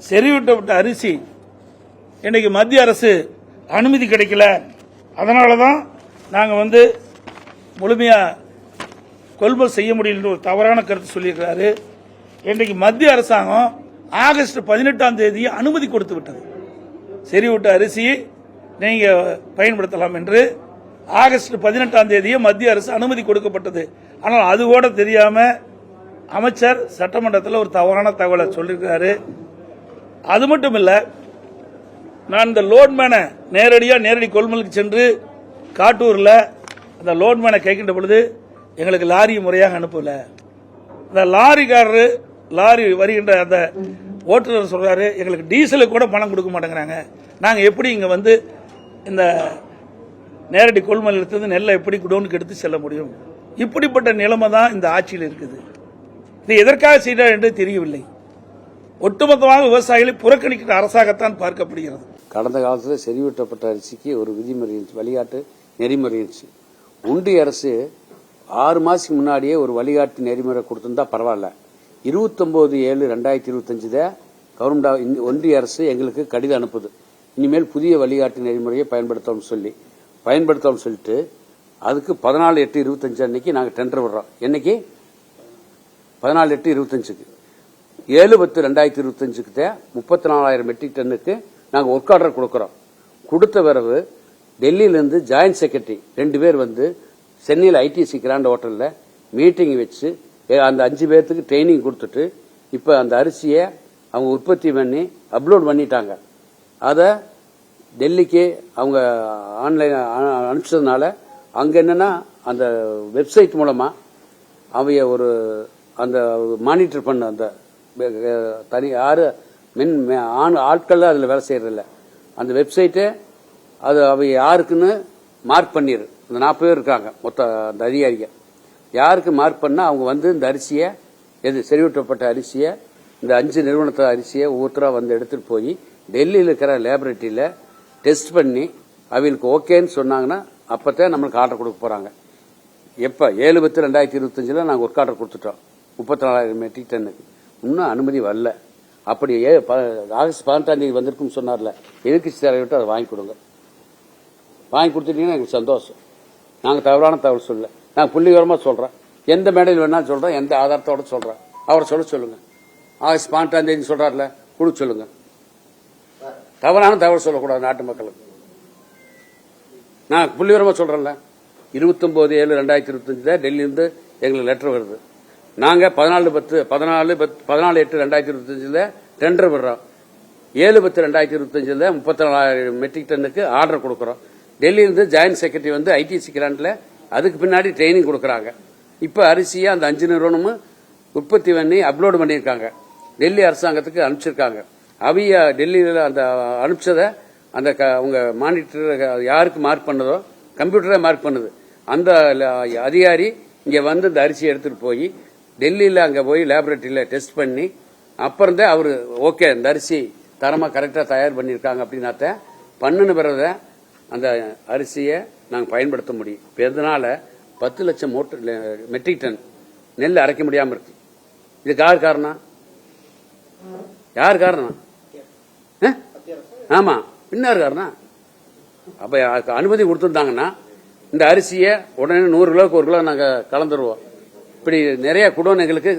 செறிவூட்டப்பட்ட அரிசி இன்னைக்கு மத்திய அரசு அனுமதி கிடைக்கல. அதனால தான் நாங்கள் முழுமையா கொள்முதல் செய்ய முடியல ஒரு தவறான கருத்து சொல்லியிருக்கிறாரு. இன்றைக்கு மத்திய அரசாங்கம் ஆகஸ்ட் 18ஆம் தேதி அனுமதி கொடுத்து விட்டது. செறிவூட்ட அரிசி நீங்க பயன்படுத்தலாம் என்று ஆகஸ்ட் 18ஆம் தேதியே மத்திய அரசு அனுமதி கொடுக்கப்பட்டது. ஆனால் அது கூட தெரியாம அமைச்சர் சட்டமன்றத்தில் ஒரு தவறான தகவலை சொல்லியிருக்கிறாரு. அது மட்டும் இல்ல, நான் இந்த லோட்மேனை நேரடி கொள்முதலுக்கு சென்று காட்டூர்ல அந்த லோட்மேனை கேட்கின்ற பொழுது எங்களுக்கு லாரி முறையாக அனுப்பல. அந்த லாரி வருகின்ற அந்த ஓட்டுநர் சொல்றாரு, எங்களுக்கு டீசலுக்கு கூட பணம் கொடுக்க மாட்டேங்கிறாங்க. நாங்க எப்படி இங்க இந்த நேரடி கொள்முதல் எடுத்தது நெல்லை எப்படி குடோனுக்கு எடுத்து செல்ல முடியும்? இப்படிப்பட்ட நிலைமை தான் இந்த ஆட்சியில் இருக்குது. இது எதற்காக செய்தார் என்று தெரியவில்லை. ஒட்டுமொத்தமாக விவசாயிகளை புறக்கணிக்கிற அரசாகத்தான் பார்க்கப்படுகிறது. கடந்த காலத்தில் செறிவூட்டப்பட்ட அரிசிக்கு ஒரு விதிமுறை இருந்துச்சு, வழிகாட்டு நெறிமுறை இருந்துச்சு. ஒன்றிய அரசு 6 மாசத்துக்கு முன்னாடியே ஒரு வழிகாட்டு நெறிமுறை கொடுத்திருந்தா பரவாயில்ல. 29/7/2025 கவர்மெண்ட் ஒன்றிய அரசு எங்களுக்கு கடிதம் அனுப்புது, இனிமேல் புதிய வழிகாட்டு நெறிமுறையை பயன்படுத்தணும்னு சொல்லிட்டு அதுக்கு 14/8/25 அன்னைக்கு நாங்கள் டெண்டர் விடுறோம். என்னைக்கு 14/8/25க்கு 7/10/2025 34,000 மெட்ரிக் டன்னுக்கு நாங்கள் ஒர்க் ஆர்டர் கொடுக்கிறோம். கொடுத்த பிறகு டெல்லியிலிருந்து ஜாயிண்ட் செக்ரட்டரி 2 பேர் சென்னையில் ஐடிசி கிராண்ட் ஹோட்டலில் மீட்டிங் வச்சு அந்த 5 பேர்த்துக்கு ட்ரைனிங் கொடுத்துட்டு இப்போ அந்த அரிசியை அவங்க உற்பத்தி பண்ணி அப்லோட் பண்ணிட்டாங்க. அதை டெல்லிக்கு அவங்க ஆன்லைன் அனுப்பிச்சதுனால அங்கே என்னன்னா அந்த வெப்சைட் மூலமா அவைய ஒரு அந்த மானிட்டர் பண்ண அந்த தனி ஆட்கள் அதில் வேலை செய்யறதில்ல, அந்த வெப்சைட்டை அது அவை யாருக்குன்னு மார்க் பண்ணிடு. அந்த 40 பேர் இருக்காங்க மொத்த அந்த அதிகாரிகள். யாருக்கு மார்க் பண்ணா அவங்க இந்த அரிசியை செறிவூட்டப்பட்ட அரிசியை இந்த 5 நிறுவனத்தை அரிசியை ஒவ்வொருத்தரா எடுத்துட்டு போய் டெல்லியில் இருக்கிற லேபரேட்டரியில டெஸ்ட் பண்ணி அவங்களுக்கு ஓகேன்னு சொன்னாங்கன்னா அப்பதான் நம்மளுக்கு ஆர்டர் கொடுக்க போறாங்க. எப்ப 7/10/2025 நாங்கள் ஒர்க் ஆர்டர் கொடுத்துட்டோம் 34,000 மெட்ரிக் டன்னுக்கு. இன்னும் அனுமதி வரல. அப்படி ஆகஸ்ட் 18ஆம் தேதி வந்திருக்குன்னு சொன்னார்ல, எதிர்கட்சி தலைவர்கிட்ட அதை வாங்கி கொடுங்க. வாங்கி கொடுத்துட்டீங்கன்னா எங்களுக்கு சந்தோஷம். நாங்கள் தவறான தகவல் சொல்ல, நான் புள்ளிவிவரமா சொல்றேன், எந்த மேடையில் வேணாலும் சொல்றேன், எந்த ஆதாரத்தோட சொல்றேன். அவரை சொல்லுங்க. ஆகஸ்ட் 18ஆம் தேதி சொல்றாருல, கொடுக்க சொல்லுங்க. தவறான தகவல் சொல்லக்கூடாது நாட்டு மக்களுக்கு. நான் புள்ளிவிவரமா சொல்றேன்ல, 29/7/2025 டெல்லியிலிருந்து எங்களுக்கு லெட்டர் வருது. நாங்க 14/8/2025 டெண்டர் விடுறோம். 7/10/2025 34,000 மெட்ரிக் டன்னுக்கு ஆர்டர் கொடுக்கறோம். டெல்லியிலிருந்து ஜாயிண்ட் செக்ரட்டரி ஐடிசி கிராண்ட்ல அதுக்கு பின்னாடி ட்ரைனிங் கொடுக்கறாங்க. இப்ப அரிசியை அந்த 5 நிறுவனமும் உற்பத்தி பண்ணி அப்லோட் பண்ணியிருக்காங்க, டெல்லி அரசாங்கத்துக்கு அனுப்பிச்சிருக்காங்க. அவைய டெல்லியில அந்த அனுப்பிச்சத அந்த அவங்க மானிட்டர் யாருக்கு மார்க் பண்ணதோ கம்ப்யூட்டரே மார்க் பண்ணுது. அந்த அதிகாரி இங்க இந்த அரிசியை எடுத்துட்டு போய் டெல்லியில அங்க போய் லேபரேட்டரியில டெஸ்ட் பண்ணி அப்புறம் தான் அவரு ஓகே இந்த அரிசி தரமா கரெக்டா தயார் பண்ணிருக்காங்க அப்படின்னாத்த பண்ணின பிறகு அந்த அரிசியை நாங்க பயன்படுத்த முடியும். இதனால 10 லட்சம் மெட்ரிக் டன் நெல் அரைக்க முடியாம இருக்கு. இதுக்கு யார் காரணம்? ஆமா, பின்னாரு காரணம். அப்ப அனுமதி கொடுத்திருந்தாங்கன்னா இந்த அரிசியை உடனே 100 கிலோக்கு 1 கிலோ நாங்க கலந்துருவோம். இப்படி நிறைய குடோன் எங்களுக்கு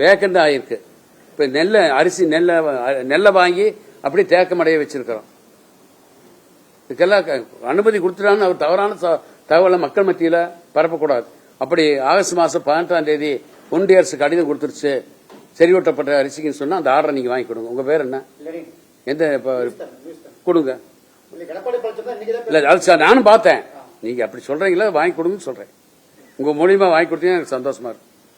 வேக்கண்ட் ஆயிருக்கு. இப்ப நெல்லை வாங்கி அப்படி தேக்கமடைய வச்சிருக்கிறோம். இதுக்கெல்லாம் அனுமதி கொடுத்துட்டான்னு அவர் தவறான தகவலை மக்கள் மத்தியில பரப்பக்கூடாது. அப்படி ஆகஸ்ட் மாசம் 18ஆம் தேதி ஒன்றிய அரசு கடிதம் கொடுத்துருச்சு செறிவூட்டப்பட்ட அரிசிக்குன்னு சொன்னா அந்த ஆர்டரை நீங்க வாங்கி கொடுங்க. உங்க பேர் என்ன? எந்த கொடுங்க. நானும் பார்த்தேன், நீங்க அப்படி சொல்றீங்களா, வாங்கி கொடுங்கன்னு சொல்றேன். உங்க மூலியமா வாங்கி கொடுத்தீங்கன்னா எனக்கு சந்தோஷமா இருக்கு.